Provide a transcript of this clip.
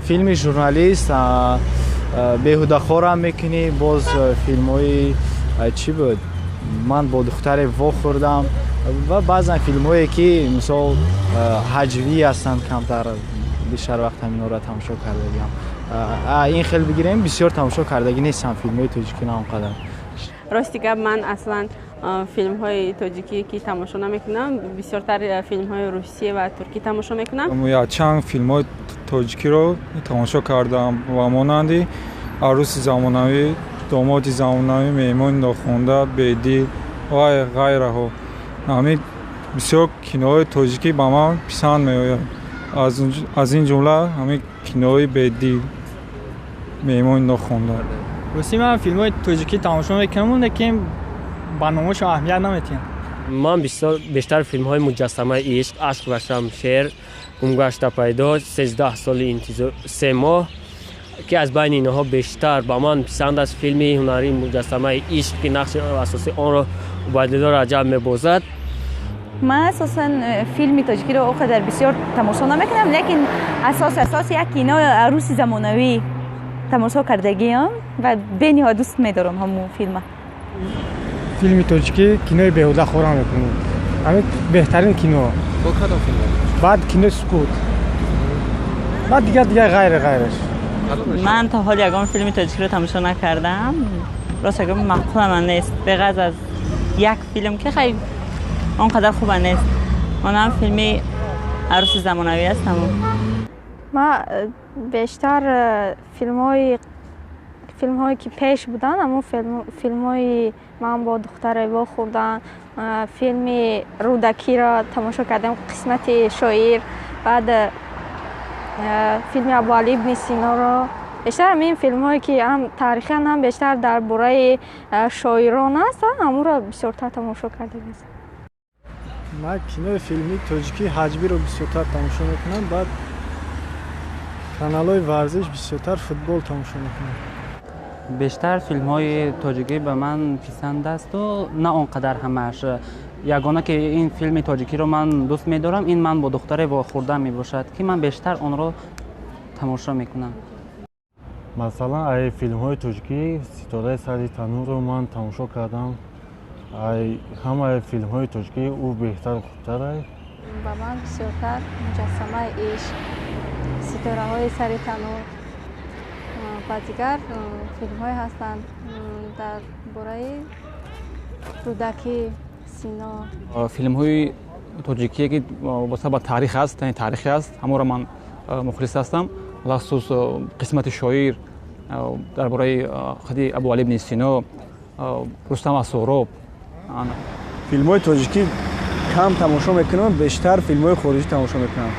филми журналист, беҳудахорам мекунӣ, боз филмҳои чӣ буд? Ман бо духтаре вохўрдам ва баъзан филмҳое ки мисол ҳаҷвӣ ҳастанд, камтар бишар вақт ҳаминҳоро тамошо кардагиам. Ин хел бигирем, бисёр тамошо кардагӣ нестам филмҳои тоҷикӣ на он қадар. рости гап, ман аслан филмҳои тоҷикӣ ки тамошо намекунам, бисёртар филмҳои русия ва туркӣ тамошо мекунам. Якчанд филмҳои тоҷикиро тамошо кардам ва монанди арӯси замонавӣ, домоди замонавӣ, меҳмони нохонда, бедил ва ғайраҳо. ҳамин бисёр киноҳои тоҷикӣ ба ман писанд меояд. аз ин ҷумла ҳамин киноҳои бедил, меҳмони нохонда. рости ман филмҳои тоҷикӣ тамошо мекунам, лекин барномаашон аҳамият наметиҳам. ман бештар филмҳои муҷассамаи ишқ, ашқ ва шамшер, гумгашта пайдо, 13 соли интизор, 3 моҳ ки аз байни инҳо бештар ба ман писанд аст филми ҳунарӣ муҷассамаи ишқ ки нақши асосии онро убайдулло раҷаб мебозад. ман асосан филми тоҷикиро о қадар бисёр тамошо намекунам, лекин асос як кинои арӯси замонавӣ тамошо кардагиам ва бениҳоят дӯст медорам ҳамун филма. филми тоҷикӣ кинои беҳудахорам мекунам. ҳамин беҳтарин кино. бо кадом филм? баъд кинои сукут. баъд дигар ғайраш. ман то ҳол ягон филми тоҷикиро тамошо накардам. росташ гап мақулам нест. беғаз аз як филм ки хай он қадар хуба нест. онам филми арӯси замонавӣ аст. ман бештар филмҳое ки пеш буданд, аммо филмҳои ман бо духтаре вохўрдам, филми рӯдакиро тамошо кардам, қисмати шоир, баъд филми Абуали ибни Синоро. бештар ҳамин филмҳое ки ҳам таърихиан, ҳам бештар дар бораи шоирон аст, ҳамуро бисёртар тамошо кардагам. ман кинои филми тоҷикӣ ҳаҷвиро бисёртар тамошо мекунам, баъд каналҳои варзиш бисёртар футбол тамошо мекунам. бештар филмҳои тоҷикӣ ба ман писанд асту на он қадар ҳамааш. ягона ки ин филми тоҷикиро ман дӯст медорам, ин ман бо духтаре вохўрдам мебошад ки ман бештар онро тамошо мекунам. масалан ай филмҳои тоҷикӣ ситораи сари танӯрро ман тамошо кардам. ҳамаи филмҳои тоҷикӣ ӯ беҳтар хубтар аст. ба ман бисёртар муҷассамаи ишқ, ситораҳои сари танӯр ва дигар филмҳое ҳастанд дар бораи рӯдакӣ, сино. филмҳои тоҷикие ки вобаста ба таърих аст, таърихи аст, ҳамонро ман мухлис ҳастам. лахсус қисмати шоир дар бораи худи Абуали ибни Сино, Рустаму Сўҳроб. филмҳои тоҷикӣ кам тамошо мекунам, бештар филмҳои хориҷӣ тамошо мекунам.